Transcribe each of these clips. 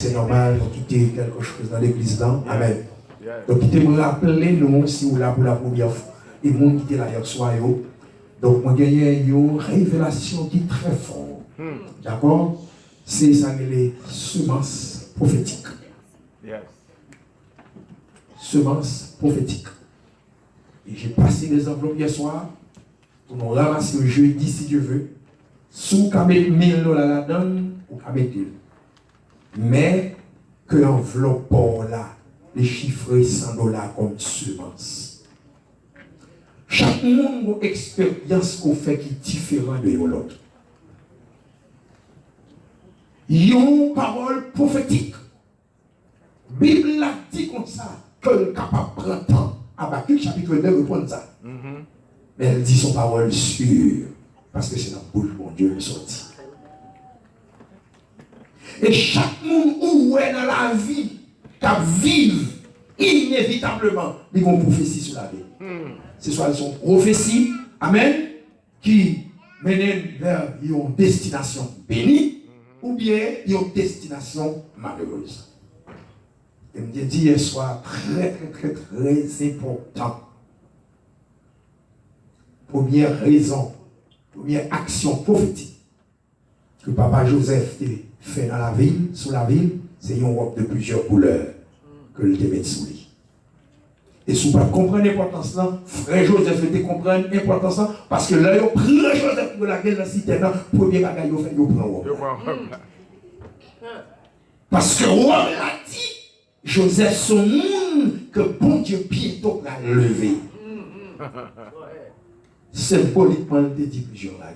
C'est normal, donc quitter quelque chose dans l'église là. Amen. Donc quitter me rappeler nous si vous là pour la première fois. Et moi qui était là hier soir. Donc moi j'ai une révélation qui est très forte. D'accord? C'est ça les semences prophétiques. Semences prophétiques. Et j'ai passé les enveloppes hier soir pour nous ramasser le jeudi si Dieu veut. Sous qu'à mettre 1000 $ là-dedans, ou qu'à mettre. Mais que l'enveloppe là, les chiffres 100 $ comme semence. Chaque monde a une expérience qu'on fait qui est différente de l'autre. Il y a une parole prophétique. La Bible a dit comme ça, que le capable de prendre temps. Habakkuk chapitre 2 reprend ça. Mais elle dit son parole sûre. Parce que c'est dans la bouche de mon Dieu qui sorti. Et chaque monde où est dans la vie, qui vit inévitablement, ils vont prophétie sur la vie. Ce soit son prophétie, amen, qui mène vers une destination bénie, ou bien une destination malheureuse. Et me dit hier soir, très important. Première raison, première action prophétique que Papa Joseph fait dans la ville, sous la ville, c'est une robe de plusieurs couleurs que le met sous lui. Et si vous ne comprenez l'importance là, frère Joseph était comprendre l'importance là, parce que là, il prend Joseph pour la guerre dans la cité, premier bagage, il fait, il prend robe. Parce que robe l'a dit, Joseph, son monde que bon Dieu piéton l'a levé. Symboliquement, il dit plusieurs bagages.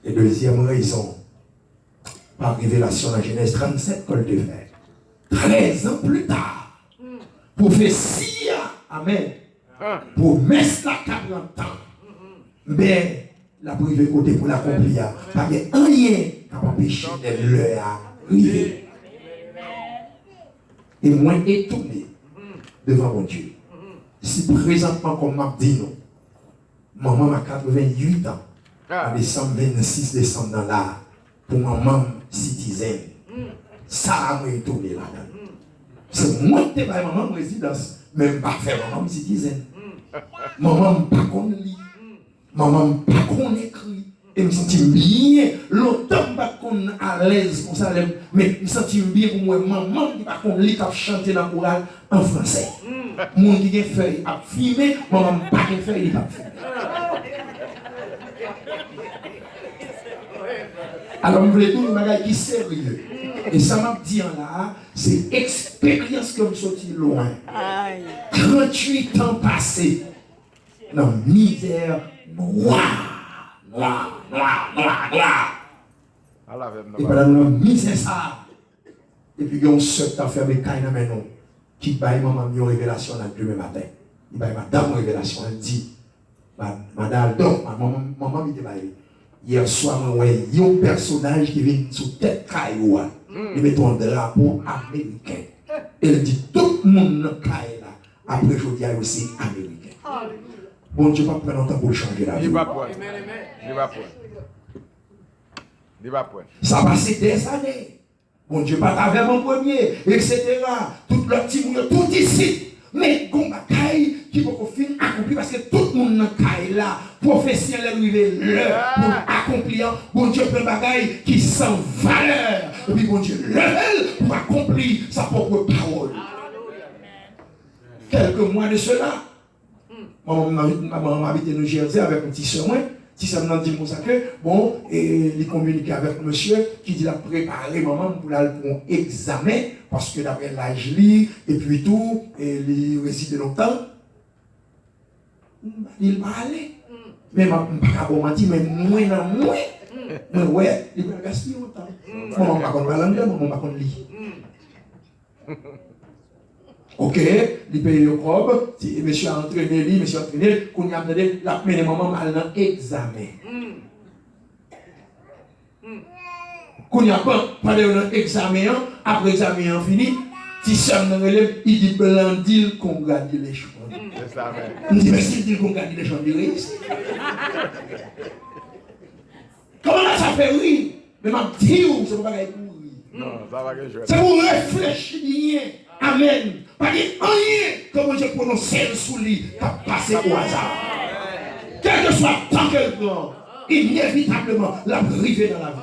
Et deuxième raison, par révélation dans Genèse 37, qu'on le fait. 13 ans plus tard, prophétie, amen, pour mettre la 40 ans, mais la privée côté pour l'accomplir, pas de rien qui empêche de leur arriver. Et moi étonné devant mon Dieu. Si présentement, comme m'a dit non, maman a 88 ans, en décembre 26 décembre dans là, pour maman citizen, ça m'a étonné là-dedans. C'est moi qui ai fait maman résidence, même pas faire maman citizen. Maman pas qu'on lit, maman pas qu'on écrit. Et me sentis bien, longtemps pas qu'on à l'aise comme ça, mais me sentis bien pour moi, maman qui pas qu'on lit, qui a chanté dans le chorale en français. Mon qui a fait, a filmé, maman pas qu'à faire, il a filmé. Alors, je voulais tout le bagage qui est sérieux. Et ça m'a dit là, c'est expérience comme sorti loin. 38 ans passés dans misère noire. Et pendant la misère ça. Et puis, il y a un seul qui a fermé Kaina Menon qui baille maman une révélation le demain matin. Il baille madame une révélation. Elle dit, madame, donc, maman me dit, hier soir, il y a un personnage qui vient sous tête Kaïwa. Il met un drapeau américain. Elle dit, tout le monde dans Kaïla, après je dis aussi américain. Bon Dieu, pas prendre longtemps pour changer la vie. Ça va passer des années. Bon Dieu, pas avec mon premier, etc. Tout le petit monde, tout ici. Mais il y a des choses qui vont finir accomplir parce que tout le monde dans le là, professionnel est arrivé l'heure pour accomplir. Bon Dieu, plein de bagailles qui sans valeur. Et puis bon Dieu, l'heure pour accomplir sa propre parole. Quelques mois de cela, maman habitait New Jersey avec un petit soeur. Si ça me dit pour ça que, bon, et il communique avec monsieur qui dit la préparer maman pour aller pour un examen, parce que d'après l'âge lit, et puis tout, et il réside longtemps. Il va aller. Mais je ne vais pas mentir, mais moins dans moins. Mais ouais, il va gaspiller longtemps. Maman ne va pas parler, maman ne va pas lire. Ok, il paye le robe, si monsieur a entraîné lui, monsieur a entraîné, qu'on y a demandé, la mené maman mal dans l'examen. Qu'on y a pas parlé dans l'examen, après l'examen fini, si ça me relève, il dit Blandil congratulations. Il dit merci, il dit congratulations, il réussit. Comment ça fait rire? Mais ma dit, c'est pas pareil pour rire. Non, ça va que je. C'est pour réfléchir bien. Amen. Pas dire rien comme je prononce sous lui, qui a passé au hasard. Quel que soit le temps qu'elle prend, inévitablement, la priver dans la vie.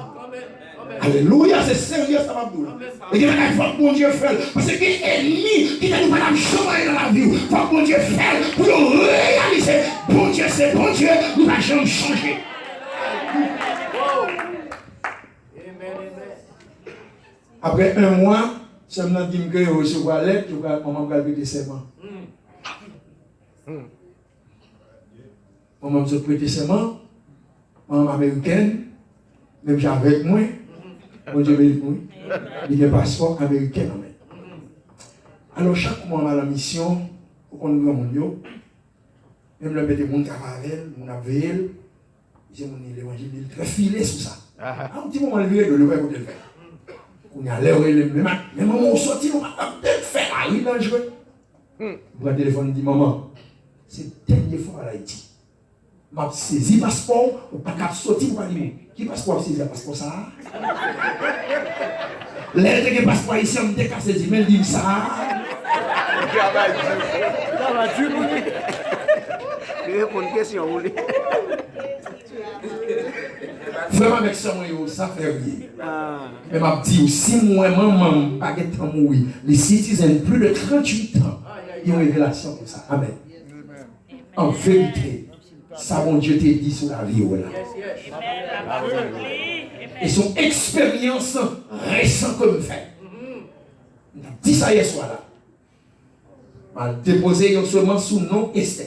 Alléluia, c'est sérieux ça va vous. Et il faut que mon Dieu fasse. Parce que l'ennemi qui ne nous pas jamais dans la vie, il faut que mon Dieu fasse pour réaliser. Bon Dieu, c'est bon Dieu, nous n'avons jamais changé. Après un mois, ça me dit que je recevoir l'aide, je vais prêter serment. Maman me prêter serment, maman américaine, même avec moi. Mon Dieu bénit moi. Il y a un passeport américain. Alors chaque mois à la mission, pour qu'on nous mon Dieu, même le mettre mon travail, mon avel, j'ai mon évangile, il très filé sur ça. Un petit moment levé de lever pour le faire. On y a l'air mais maman on sortit, on va faire là, il est dangereux. Le téléphone dit maman, c'est la dernière fois à Haïti. M'a saisi le passeport, ou pas qu'à sortir pour aller. Qui passeport saisi le passeport ça? L'aide que le passeport ici, on me dit qu'à saisir, mais il dit ça. Ça va tu nous dire. Répondre une question, vous voulez. Vraiment avec ça, ça fait rien. Mais m'a dit, si moi, maman, pas de temps mourir, les citoyens plus de 38 ans, ils ont une révélation comme ça. Amen. En vérité. Ça, mon Dieu t'a dit sur la vie. Et son expérience récente comme fait. Il a dit ça hier soir là. Il a déposé une semence sous nom Esther.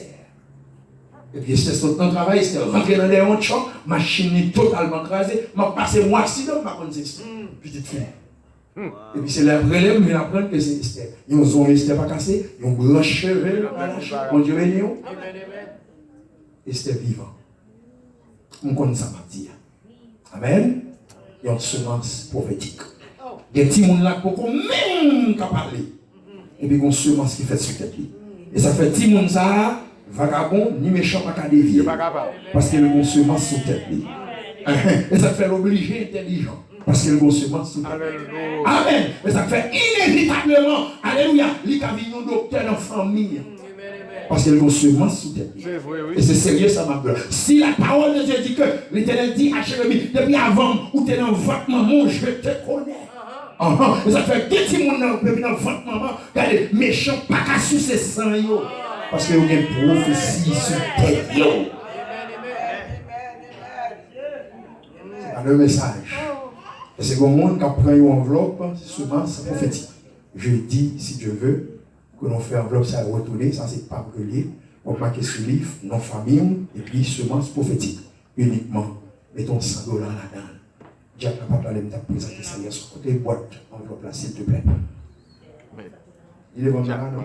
Et puis Esther, son temps de travail, Esther rentré dans les champs, machine est totalement crasée. Je suis passé moi accident, je ne sais pas petite fille. Et puis c'est la relève, mais apprendre que c'est Esther. Ils ont Esther pas cassé, ils ont blanc cheveux, mon Dieu béni. Esther vivant. On connaît ça partie. Amen. Il y a une semence prophétique. Il y a un petit monde là pour qu'on même parler. Et puis il y a une semence qui fait sur tête. Et ça fait petit monde ça, vagabond, ni méchant, pas qu'à dévier. Parce qu'il y a une semence sur tête. Et ça fait l'obliger intelligent. Parce qu'il y a une semence sur tête. Amen. Mais ça fait inévitablement, alléluia, il y a un docteur dans la famille. Parce qu'elle est une semence sous tête. Et c'est sérieux ça, ma gueule. Si la parole de Dieu dit que l'Éternel dit à Jérémie, depuis avant où tu es dans votre maman, je te connais. Et ça fait que si mon nom est dans votre maman, regardez, méchant, pas qu'à sous ses sangs. Parce qu'il y a une prophétie sur tête. C'est pas le message. Et c'est comme monde qui prend une enveloppe, semence prophétique. Je dis, si Dieu veut, que l'on fait enveloppe, ça va retourner, ça c'est pas brûlé. On marque ce livre, non famille, et puis semence prophétique. Uniquement, mettons $100 là-dedans. Dieu n'a pas parlé de présenter ça, il y a son côté, boîte, enveloppe là, s'il te plaît. Il est bon, là, non?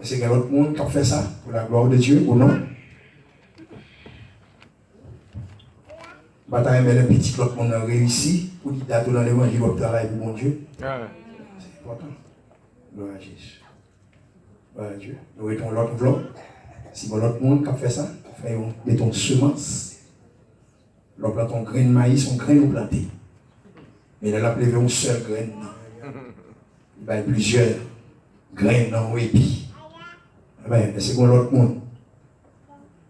Est-ce qu'il y a d'autres monde qui a fait ça pour la gloire de Dieu ou non? Bataille, mais le petit l'autre monde a réussi pour qu'il date dans l'évangile au travail pour mon Dieu. C'est important. Gloire à Jésus. Gloire à Dieu. Nous mettons l'autre enveloppe. Si l'autre monde qui a fait ça, mettons semence. L'on plante un grain de maïs, un grain de planté. Mais il a appelé un seul grain. Il y a plusieurs grains dans l'épi. Mais c'est comme l'autre monde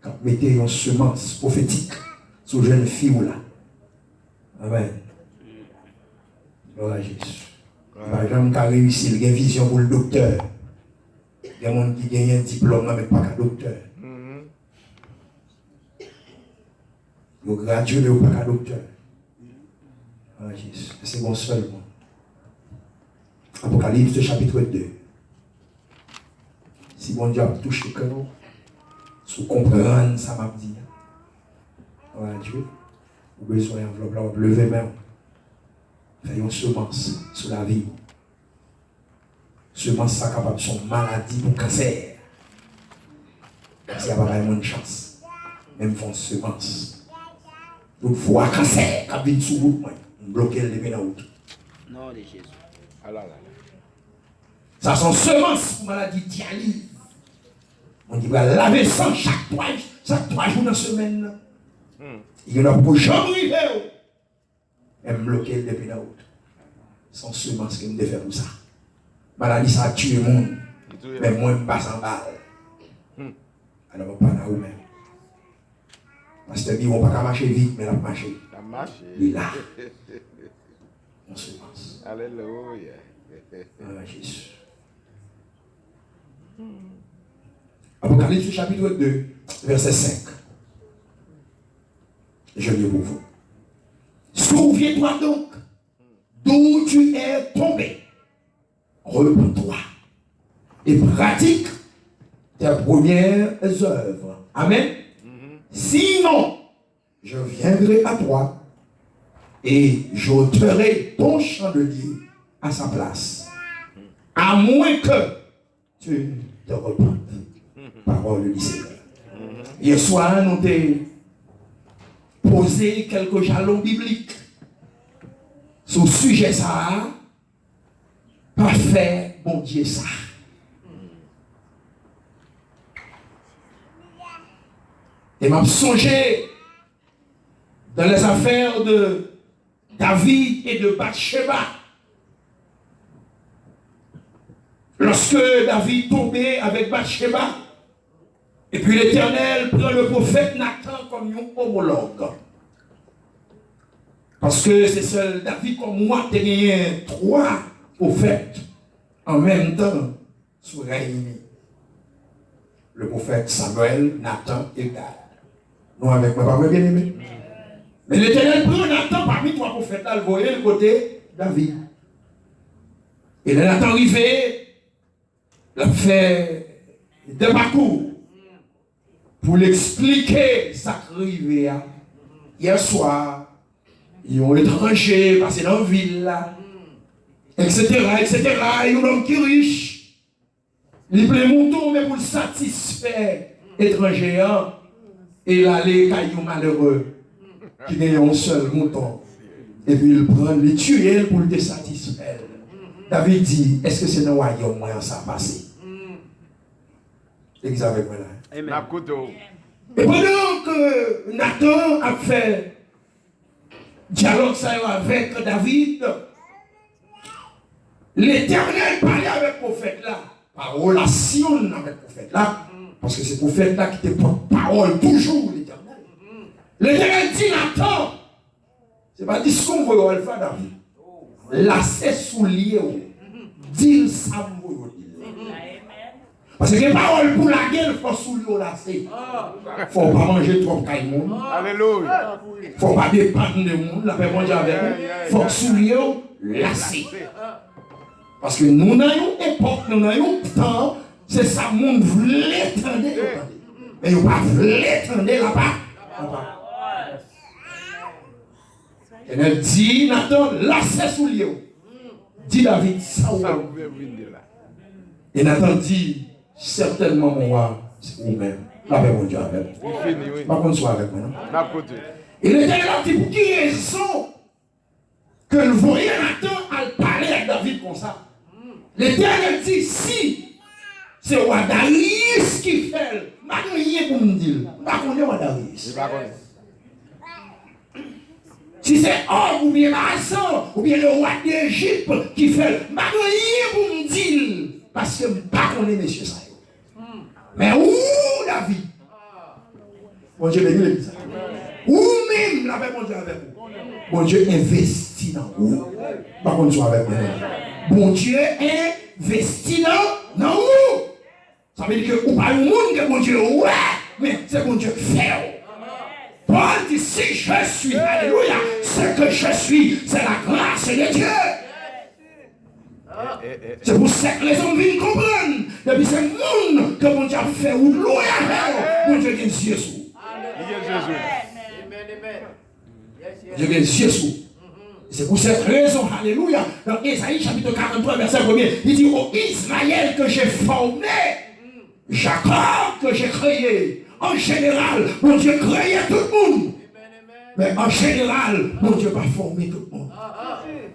qui a mis une semence prophétique. Sous jeune fille là. Amen. Gloire à Jésus. Par exemple, qui a réussi, il a une vision pour le docteur. Il y a des gens qui gagnent un diplôme, mais pas qu'un docteur. Il a gradué, mais pas qu'un docteur. Gloire à Jésus. C'est bon seulement. Apocalypse chapitre 2. Si bon Dieu a touché le cœur, si vous comprenez, ça m'a dit. Gloire à Dieu. Vous avez besoin d'enveloppe là, vous levez même. Faites une semence sur la vie. Semence ça capable de son maladie ou cancer. S'il n'y a pas de chance. Même font semence. Donc voir cancer, qui vient sous vous, bloquer le dans la route. Non, de Jésus. Alors là. Ça sont semences pour maladie dialyse. On dit va laver sang chaque 3 jours dans la semaine. Il y en a pour jamais arriver. Elle me bloque depuis la route. Sans semences qui me fait pour ça. Maladie ça a tué le monde. Mais moi je passe en balle. Alors je ne pas là où même. Parce que on ne va pas marcher vite, mais on va marcher. Il est là. On semence. Alléluia. Jésus. Apocalypse chapitre 2, verset 5. Je lis pour vous. Souviens-toi donc d'où tu es tombé. Repens-toi et pratique tes premières œuvres. Amen. Sinon, je viendrai à toi et j'ôterai ton chandelier à sa place. À moins que tu te repentes. Parole du Seigneur. Hier soir, nous avons posé quelques jalons bibliques sur le sujet ça. Pas faire bon Dieu ça. Et m'a songé dans les affaires de David et de Bathsheba. Lorsque David tombait avec Bathsheba, et puis l'Éternel prend le prophète Nathan comme un homologue. Parce que c'est seul David comme moi qui a gagné 3 prophètes en même temps sous réunis. Le prophète Samuel, Nathan et Gad. Nous avec moi, pas bien aimé. Mais l'Éternel prend Nathan parmi 3 prophètes là, le voyez le côté David. Et là, Nathan arrivé, il a fait des parcours pour l'expliquer ça qui arrivé. Hier soir, ils ont étranger, passé dans la ville là, etc. Il y a un homme qui est riche. Il plein mouton, mais pour le satisfaire étranger. Et là, les cailloux malheureux qui gagnent un seul mouton. Et puis il prend les tuer pour le satisfaire. David dit, est-ce que c'est dans le royaume moyen ça a passé? C'est avec moi là. Et pendant que Nathan a fait dialogue ça avec David, l'Éternel parlait avec le prophète là, par relation avec le prophète là, parce que c'est le prophète là qui te porte parole toujours, l'Éternel. L'Éternel dit Nathan, c'est pas dit ce qu'on veut le faire David. Là c'est soulier, dit ça vous. Parce que les paroles pour la guerre, il faut soulever là. Il ne faut pas manger trop de cailloux. Alléluia. Il ne faut pas dépendre de monde. La paix manger avec nous. Il faut soulever là. Parce que nous n'avons une époque, nous n'avons un temps, c'est ça, le monde voulait tendre. Mais il ne pas voulait tendre là-bas. Et elle dit, Nathan, là c'est soulevé. Dit David, ça ou et Nathan dit, certainement, mon roi, c'est vous-même. La paix, mon Dieu, avec vous. Pas qu'on soit avec moi, non? Et l'Éternel a dit, pour qui raison que le voyant Nathan a parlé avec David comme ça? L'Éternel dit, si c'est roi Darius qui fait, je ne sais rien pour me dire. Je ne connais pas roi Darius. Si c'est Or ou bien Marsan, ou bien le roi d'Égypte qui fait, je ne sais rien pour me dire. Parce que je ne sais pas qu'on est messieurs ça. Mais où David? Bon Dieu bénit l'église. Où même la paix, mon Dieu avec vous. Bon Dieu investit dans vous. Pas qu'on soit avec vous. Bon Dieu investit dans vous. Ça veut dire que vous pas le monde que bon Dieu ouais, mais c'est bon Dieu fait. Paul dit si je suis, alléluia, ce que je suis, c'est la grâce de Dieu. C'est pour cette raison que vous comprenez. Depuis ce monde que mon Dieu a fait ou loué à mon Dieu a Dieu sous. Dieu a Dieu sous. C'est pour cette raison, alléluia, dans Ésaïe chapitre 43, verset 1er, il dit, ô Israël que j'ai formé, Jacob que j'ai créé. En général, mon Dieu créait tout le monde. Mais en général, mon Dieu va former tout le monde.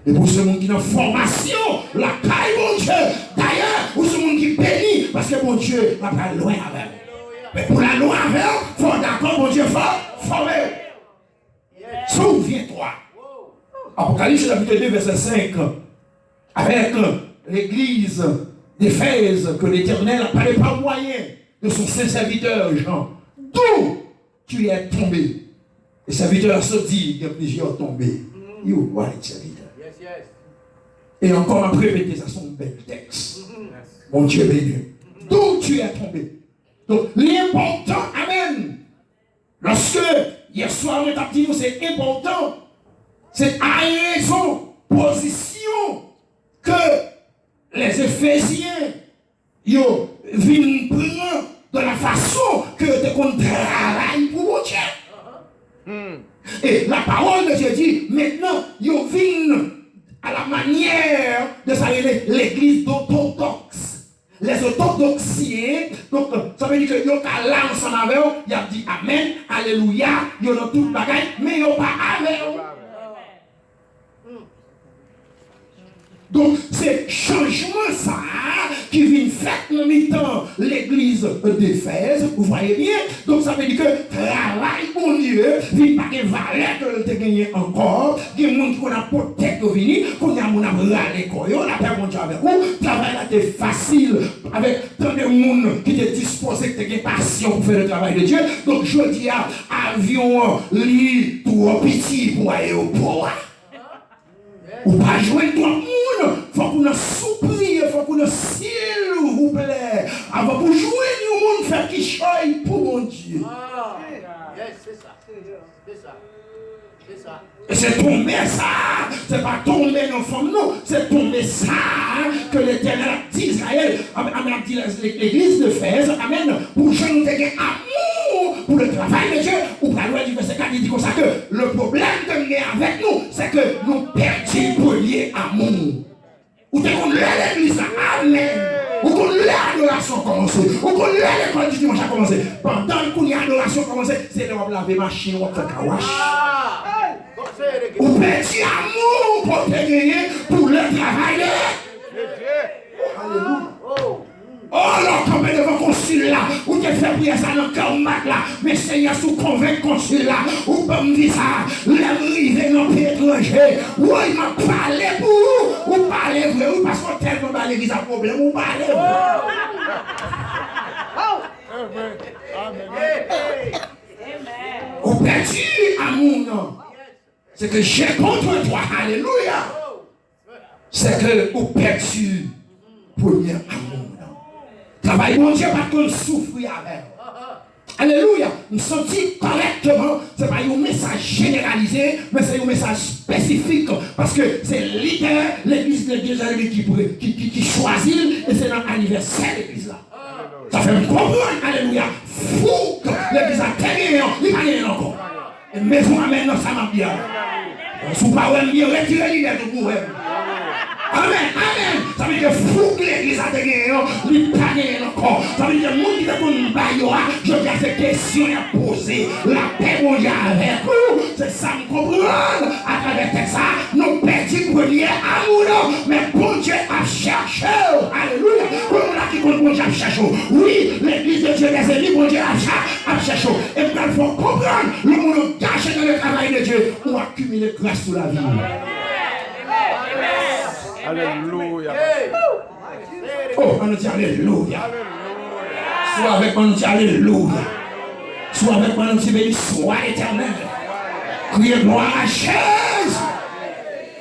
Et pour ce monde qui est en formation, la caille, mon Dieu, d'ailleurs, parce que mon Dieu va pas loin avec. Mais pour la loin avec, il faut d'accord, mon Dieu, former. Souviens-toi. Apocalypse chapitre 2, verset 5. Avec l'église d'Éphèse, que l'Éternel a parlé par moyen de son saint serviteur Jean. D'où tu es tombé. Les serviteurs se disent, il y a plusieurs tombés. You white serviteur. Et encore après, répéter ça, son bel texte. Mon Dieu béni. D'où tu es tombé. Donc, l'important, amen. Lorsque, hier soir, on a dit, c'est important. C'est à raison, position, que les Éphésiens, ils viennent prendre de la façon que tu travailles pour mon Dieu. Et la parole de Dieu dit, maintenant, ils viennent à la manière de saluer l'église orthodoxe. Les orthodoxiens, donc ça veut dire que ils ont là ensemble avec eux, ils ont dit Amen, Alléluia, ils ont tout bagage, mais ils n'ont pas avec eux. Donc, c'est changement ça qui vient faire en mi-temps l'église d'Éphèse, vous voyez bien. Donc, ça veut dire que travail pour Dieu, vient pas de valeur que tu gagné encore. Il y a des gens qui ont peut-être venir, qu'on a mon râlé, on a fait mon Dieu avec vous. Travail là, c'est facile, avec tant de monde qui est disposé, qui est passion pour faire le travail de Dieu. Donc, je dis à avion, lit, tout petit pour aller au port. Ou pas jouer tout le monde. Il faut qu'on souplie, il faut qu'on s'il vous plaît. Avant pour jouer, nous monde faire qui choye pour mon Dieu. C'est ça. C'est ça. C'est ça. Et c'est tomber ça. C'est pas tomber dans le fond, non. C'est tomber ça que l'Éternel a dit Israël. Amen, a dit l'église de Fès. Amen. Pour que nous ayons amour pour le travail de Dieu. Ou pas loin du verset 4, il dit comme ça que le problème que nous avons avec nous, c'est que nous perdons pour lier amour. Ou t'es qu'on l'a l'église. Amen. Ou qu'on l'a l'adoration commencer. Ou qu'on l'a l'école du dimanche a commencé. Pendant que l'adoration commence, c'est là où on lave machine, on fait kawash. Ou petit amour pour te gagner pour le travail. Alléluia. Oh là, comme devant le concile là, ou te fait prier ça dans le cœur là, mais Seigneur, sous convainc le concile là, ou pas me dire ça, l'arrivée dans le pays étranger, ou il m'a parlé pour vous, ou parlez vrai, ou parce qu'on tellement dans l'église à problème, ou parlez vrai. Ou perdu amour non. C'est que j'ai contre toi, alléluia. C'est que vous perdu premier amour. Travail mon Dieu, pas qu'on souffrir avec. Alléluia. Nous sentis correctement. Ce n'est pas un message généralisé, mais c'est un message spécifique. Parce que c'est leader, l'église de Dieu qui choisit, et c'est dans l'anniversaire de l'église là. Ça fait me comprendre, alléluia. Fou que l'église a gagné, il n'a pas gagné encore. Et maison amène ça m'a bien. Sous parole, il retire l'idée de vous. Amen, amen. Ça veut dire fou que l'église a gagné, il n'a pas gagné encore. Ça veut dire que les gens qui ont baillé, je vais faire des questions à poser. La paix mondiale avec vous. C'est ça, me comprendre. À travers ça, nous perdons pour lier amour, mais bon Dieu a cherché. Alléluia. Pour nous qui compte bon Dieu a cherché. Oui, l'église de Dieu des élus, bon Dieu a cherché. Et puis il faut comprendre, le monde caché dans le travail de Dieu, on accumule grâce sur la vie. Alléluia. Oh, on nous dit alléluia. Soit avec on nous dit alléluia. Soit avec on nous dit béni soit éternel. Criez gloire à la chaise.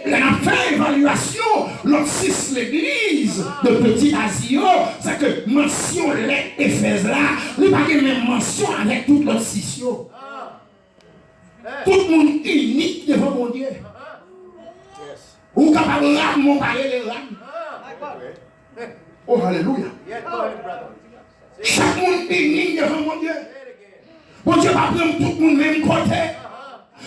Il a fait évaluation. L'autre 6 l'église de Petit Asie, c'est que mention les Éphèse là, il n'y a pas de même mention avec toute l'autre 6. Tout le monde unique devant mon Dieu. Ou capable de ramener mon palais les rames. Oh, alléluia. Chaque monde unique devant mon Dieu. Mon Dieu va prendre tout le monde même côté.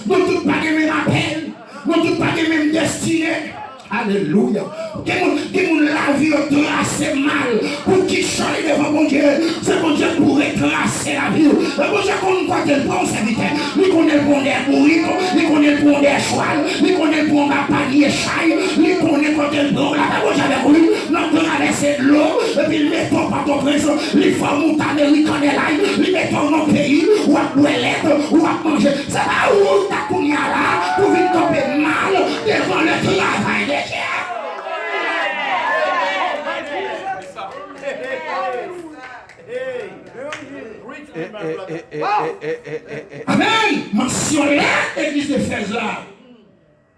Nous tous pas de même appel. Nous tous pas de même destinée. Alléluia. Quelqu'un la vie tracé mal pour qui change devant mon Dieu. C'est mon Dieu pour retracer la vie. Le bon Dieu connaît quoi qu'il prend sa vitesse. Il connaît le bon des bourriques, il connaît le bon des cheval, il connaît le bon des paniers chaille, il connaît quoi qu'il prend la vie avec lui. nous traverser l'eau, et puis ils mettent pas ton présent, les femmes montanes, les candelailles, ils mettent dans nos pays, ou à boilette, ou à manger. C'est pas où t'as qu'on y a là, pour venir tomber mal devant le travail des chiens. Amen. Mention l'église d'Éphèse là.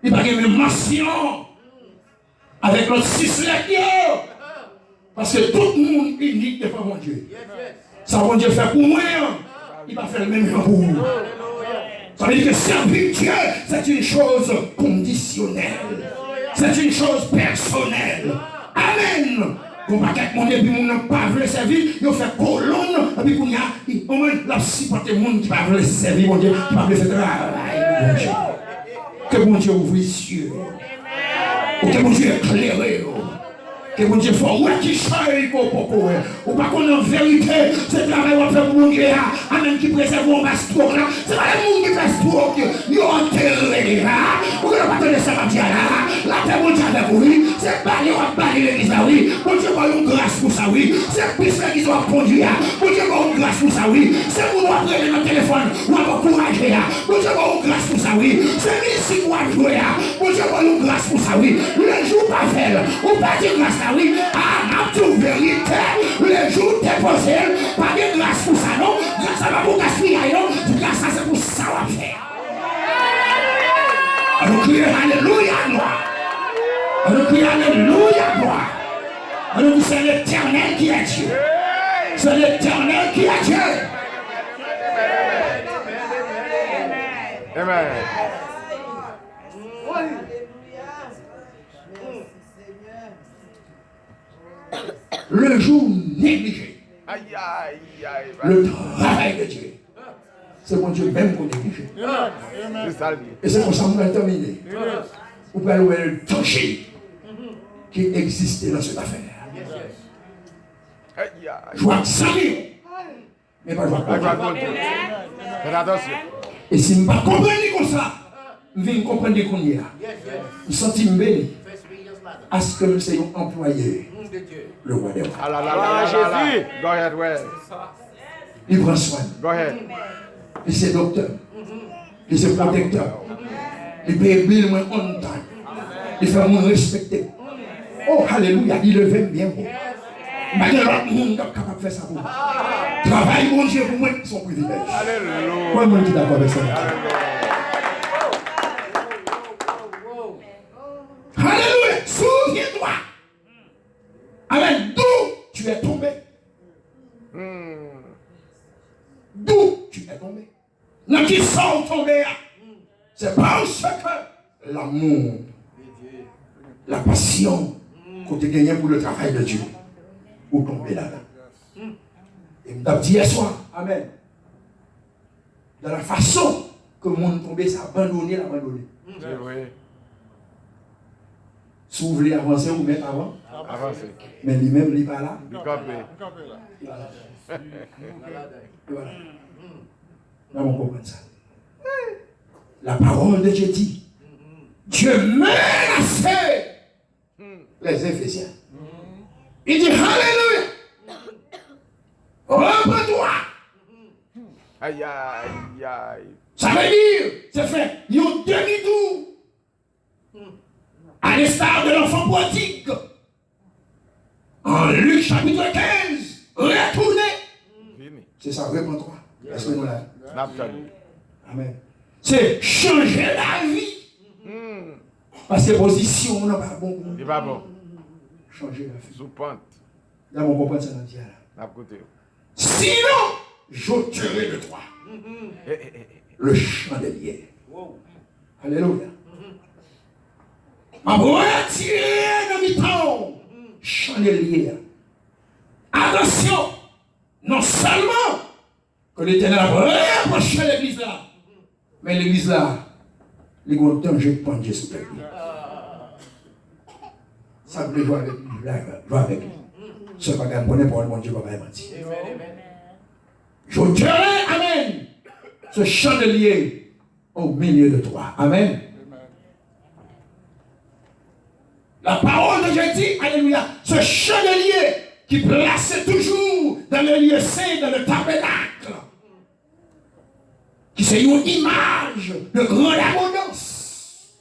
Il va y avoir une mention avec l'autre 6 lettres. Parce que tout le monde est unique devant mon Dieu. Ça, mon Dieu fait pour moi. Il va faire le même pour vous. Ça veut dire que servir Dieu, c'est une chose conditionnelle. C'est une chose personnelle. Amen. Quand on va monde et puis on n'a pas voulu servir, ils fait colonne, et puis on a, au moins, la supporter le monde qui va voulu servir, mon Dieu, qui va voulu faire travail, mon Dieu. Que mon Dieu ouvre les cieux. Que mon Dieu éclaire. Que mon Dieu faut ouais qui change ou pas qu'on en vérité c'est travail on fait pour mon Dieu amen qui préserve mon pasteur là c'est pas le monde qui pasteur qui yo enterré là pour que pas tenir ça va dire là la terre mon Dieu avec oui c'est pas lui on pas l'église là oui mon Dieu va une grâce pour ça oui c'est plus l'église va conduire mon Dieu va une grâce pour ça oui c'est pour nous appeler dans téléphone ou encourager là mon Dieu va une grâce pour ça oui c'est ici pour jouer là mon Dieu va une grâce pour ça oui le jour pas faire ou pas dire grâce oui, à toute vérité, le jour déposé, pas de grâce pour ça, non, grâce à la pour gaspiller, non, grâce à ça pour ça, on va faire. On crie Alléluia, gloire. On crie Alléluia, gloire. On dit c'est l'Éternel qui est Dieu. C'est l'Éternel qui est Dieu. Amen. Le jour négligé, Aïe, aïe, aïe. le travail de Dieu, c'est mon Dieu même qu'on néglige. C'est ça. Et c'est pour ça qu'on va terminer. Vous pouvez louer le danger qui existait dans cette affaire. Aïe, aïe. Joie de salut, mais pas joie de Faites attention. Et si je ne comprends pas comme ça, je vais comprendre qu'on y a. Je sens béni à ce que c'est un employé. Le roi des rois. Ah là là là là Jésus. Go ahead, ouais. Il prend soin. Go ahead. Il c'est docteur. Il c'est protecteur. Il paye bill moins on time. Il fait moins respecter. Oh, alléluia. Il le fait bien. Malgré l'autre monde capable de faire ça pour vous. Travail, mon Dieu, pour moi, son privilège. Alléluia. Quoi, moi, qui est d'accord avec ça? Alléluia. Souviens-toi. Avec d'où tu es tombé. D'où tu es tombé. Dans qui sont tombés. C'est parce que l'amour, la passion que tu as gagné pour le travail de Dieu, pour tomber là-dedans. Et je me dis hier soir, amen. De la façon que le monde tombé, c'est abandonné, l'abandonné. C'est vrai. Si vous voulez avancer, vous mettez avant. Avancez. Mais lui-même, il n'est pas là. Du campé. Voilà. Là, on comprend ça. La parole de Dieu dit, Dieu menaçait les Éphésiens. Il dit, Alléluia. Reprends-toi. Aïe, aïe, aïe. Ça veut dire, c'est fait, ils ont demi-tour. À l'instar de l'enfant prodigue. En Luc chapitre 15, retournez. Fini. C'est ça, reprends-toi. Est-ce que nous là? Amen. C'est changer la vie. Parce que position, on n'a pas bon. Il va bon. Changer la vie. Sous pente. Là, on comprend ça dans le dialogue. N'a côté. Sinon, j'ôterai de toi le chandelier. Alléluia. Ma retirer dans mes temps. Chandelier. Attention. Non seulement que l'Éternel a reproché l'église là, mais l'église là, les gros danger de prendre Jésus sur l'église. Ça veut jouer avec lui, jouer avec lui. Ce n'est pas qu'un bonnet pour le bon Dieu, pas mentir. Je dirai, amen, ce chandelier au milieu de toi. Amen. La parole de Dieu dit, alléluia, ce chandelier qui plaçait toujours dans le lieu saint, dans le tabernacle, qui c'est une image de grande abondance.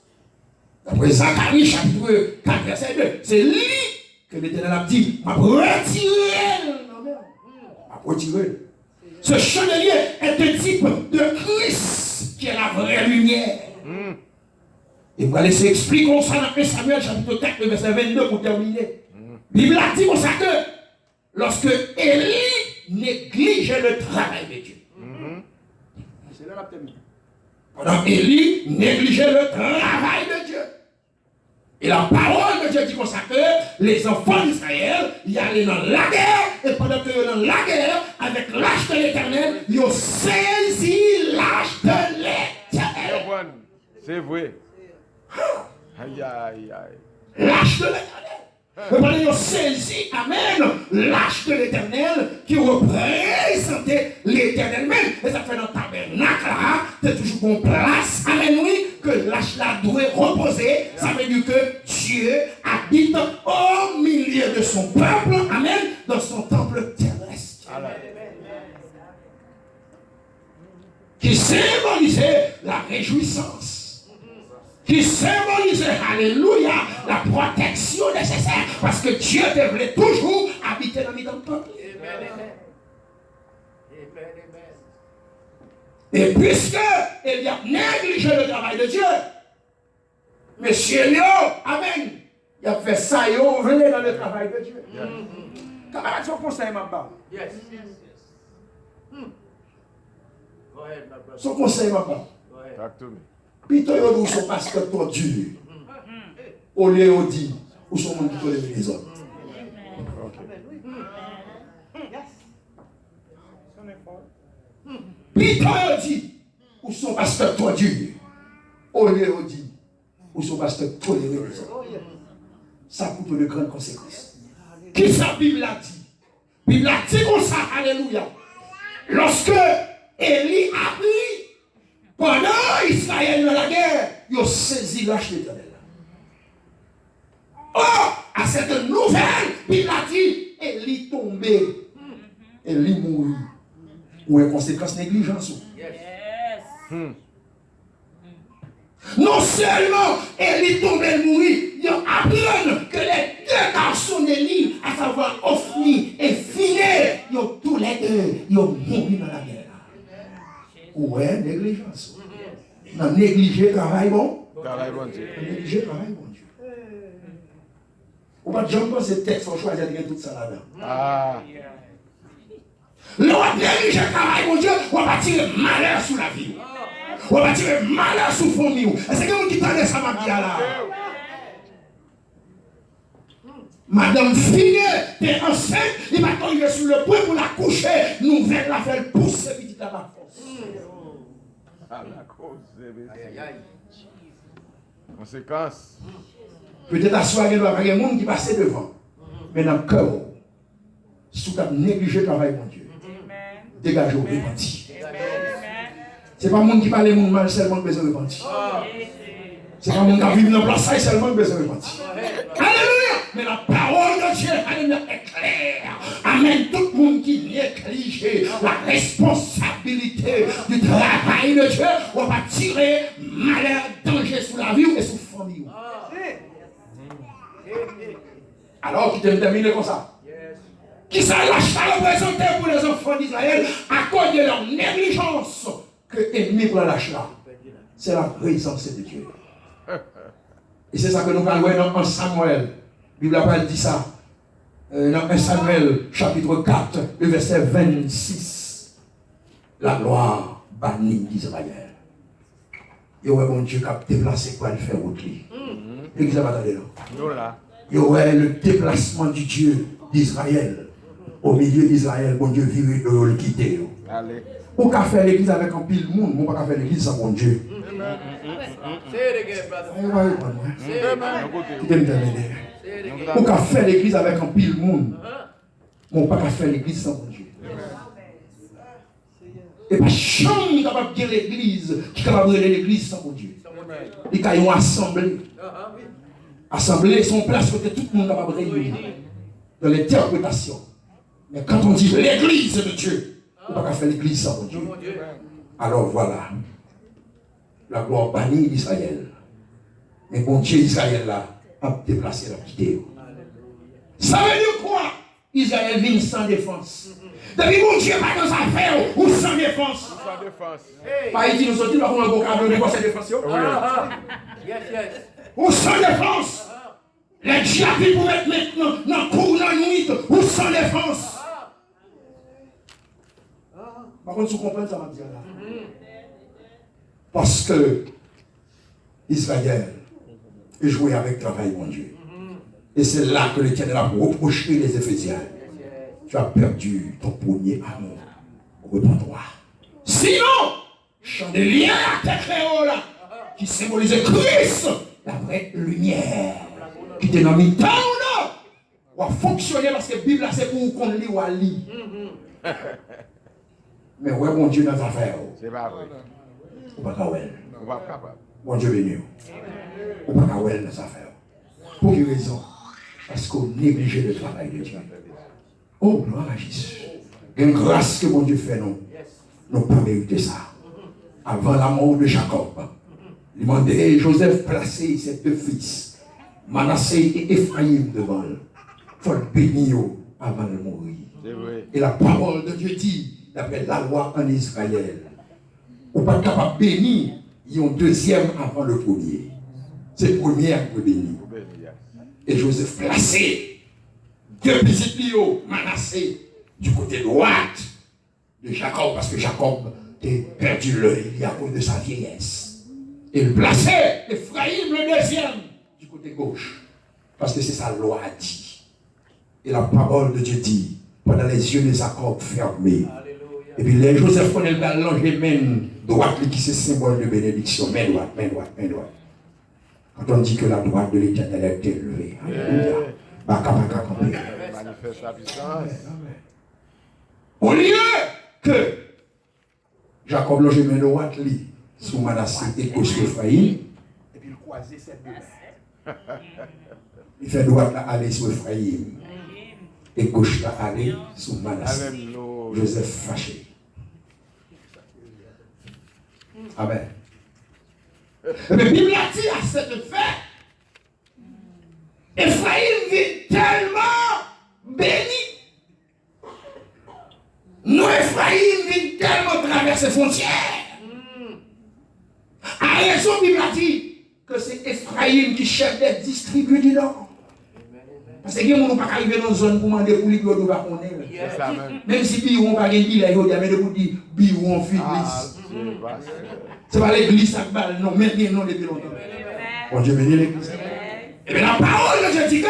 Après Zacharie, chapitre 4, verset 2, c'est lui que l'Éternel a dit, m'a retiré. Ce chandelier est un type de Christ qui est la vraie lumière. Et vous allez laisser expliquer ça dans 1 Samuel chapitre 4, verset 22 pour terminer. La Bible a dit comme ça que lorsque Élie négligeait le travail de Dieu. C'est là la termine. Pendant Élie négligeait le travail de Dieu. Et la parole de Dieu dit comme ça que les enfants d'Israël, ils allaient dans la guerre, et pendant qu'ils étaient dans la guerre, avec l'âge de l'Éternel, ils ont saisi l'âge de l'Éternel. C'est vrai. Aïe, aïe, aïe. L'âge de l'Éternel. Et pendant qu'ils ont saisi, amen, l'âge de l'Éternel qui représentait l'Éternel même. Et ça fait dans le tabernacle là, c'est toujours une place, amen, oui, que l'âge là doit reposer. Ça veut dire que Dieu habite au milieu de son peuple, amen, dans son temple terrestre. Amen. Qui symbolisait la réjouissance. Qui symbolisait, alléluia, la protection nécessaire. Parce que Dieu devait toujours habiter dans le peuple. Et puisque il a négligé le travail de Dieu, monsieur Léo, amen, il a fait ça, il a ouvert dans le travail de Dieu. Camarade, son conseil m'a pas. Son conseil m'a pas. Plutôt, il y a son pasteur tordu. Au lieu de dire, ou son monde qui tolère les autres. Plutôt, il dit, ou son pasteur tordu. Au lieu de dire, ou son pasteur tolère les autres. Ça coûte de grandes conséquences. Qui ça, Bible a dit? Bible a dit comme ça, alléluia. Lorsque Élie a pris, pendant Israël dans la guerre, ils ont saisi l'âge de l'Éternel. Or, à cette nouvelle, Bible a dit, Élie tombé, Élie mourit. Ou une conséquence négligence. Non seulement Élie tombé mourit, ils apprennent que les deux garçons d'Élie, à savoir Ophni et Phiné, ils ont tous les deux, ils ont mouru dans la guerre. Ouais, négligence. Non, négliger travail bon. Travail bon Dieu. Négliger travail bon Dieu. Ou pas de gens pensent que texte, on choisit de tout ça là-dedans. Ah. L'on négliger travail bon Dieu, on va tirer malheur sur la vie. On va tirer malheur sur la famille. Est-ce que vous qui tendez ça m'a dit là? Madame Finet est enceinte, il va tomber sur le point pour la coucher. Nouvelle la faire pousser petite à la force. À la cause des conséquences. Peut-être à soir, il y a un monde qui passe devant. Mais dans le cœur, si tu as négligé le travail, mon Dieu, dégagez au repenti. Ce n'est pas le monde qui parle monde mal, seulement besoin de repentir. Ce n'est pas le monde qui vit dans la place, seulement besoin de repentir. Alléluia! Mais la parole de Dieu, alléluia, est claire. Amen. Tout le monde qui néglige la responsabilité du travail de Dieu, on va tirer malheur, danger sur la vie et sur la famille. Alors, qui termine comme ça? Qui ça lâche à représenter pour les enfants d'Israël à cause de leur négligence que l'ennemi pour la lâche là? C'est la présence de Dieu. Et c'est ça que nous allons voir dans 1 Samuel. La Bible a dit ça. Dans 1 Samuel, chapitre 4, le verset 26. La gloire bannie d'Israël. Il y aurait mon Dieu qui a déplacé pour aller faire route. L'église va attendre là. Il y aurait le déplacement du Dieu d'Israël. Au milieu d'Israël, mon Dieu viré de le quitter. On peut faire l'église avec un pile monde, on ne peut pas faire l'église sans mon Dieu. On peut faire l'église avec un pile monde, on ne peut pas faire l'église sans mon Dieu. Et pas chambre capable de dire l'église, qui est capable de l'église sans mon Dieu. Il y a une assemblée. Assemblée son place côté tout le monde capable de réunir dans l'interprétation. Mais quand on dit l'église de Dieu, on ne peut pas faire l'église sans Dieu. Alors voilà, la gloire bannie d'Israël. Mais bon Dieu Israël là a déplacé la quitté. Ça veut dire quoi? Israël vient sans défense. Depuis mon Dieu pas dans affaires ou sans défense. Sans défense. Pas dit nous sortir là pour un vocabulaire de quoi c'est défense. Yes, yes. Ou sans défense. Les diables pour mettre maintenant dans le cours, dans la nuit, ou sans défense. Par contre, vous comprenez ça, m'a dit là. Parce que Israël est joué avec le travail, mon Dieu. Et c'est là que l'Éternel a reproché les Éphésiens. Tu as perdu ton premier amour. Repends-toi. Sinon, chandelier à tes créoles là, qui symbolisait Christ, la vraie lumière, qui te nomme temps ou non, ou a fonctionné parce que la Bible c'est pour qu'on lit ou à lire. Mais ouais, mon Dieu, dans les affaires. C'est pas vrai. Ou pas qu'à ouais. On va pas capable. Mon Dieu béni. Ou pas qu'à ouais dans les affaires. Pour quelle raison? Parce qu'on néglige le travail de Dieu. Oh, gloire à Jésus. Une grâce que mon Dieu fait, non. Nous pas mérité ça. Avant la mort de Jacob, il demandait Joseph placer ses deux fils, Manassé et Ephraïm devant eux. Il faut le bénir avant de mourir. C'est vrai. Et la parole de Dieu dit, d'après la loi en Israël, on n'est pas capable de bénir, il y a un deuxième avant le premier. C'est le premier pour bénir. Et Joseph placé deux petits lios, Manassé, du côté droit de Jacob, parce que Jacob a perdu l'œil à cause de sa vieillesse. Et il plaçait Ephraïm le deuxième du côté gauche, parce que c'est sa loi a dit. Et la parole de Dieu dit, pendant les yeux de Jacob fermés. Alléluia. Et puis les Joseph connaît le ballon, les mains droite qui c'est symbole de bénédiction, main droite, main droite, main droite. Quand on dit que la droite de l'Éternel est élevée, alléluia. Manifeste la puissance. Au lieu que Jacob loge main droite sous Manassé et gauche Ephraïm, et puis il croisait ses deux mains. Il fait droite là aller sur Ephraïm et gauche là aller sous Manassé. Joseph fâché. Amen. Mais la Bible a dit à cet effet, Ephraïm vit tellement béni. Nous, Ephraïm vit tellement traverser les frontières. À raison, la Bible a dit que c'est Ephraïm qui chef des distribue du Nord. Parce que les gens ne peuvent pas arriver dans une zone pour demander pour les gens ne pas connaître. Même si Biron n'a pas de bilan, il y a des gens qui disent Biron fuit l'église. Ce n'est pas l'église qui balle, non, maintenant, non, depuis longtemps. Bon Dieu bénit l'église. Et bien la parole de Dieu dit que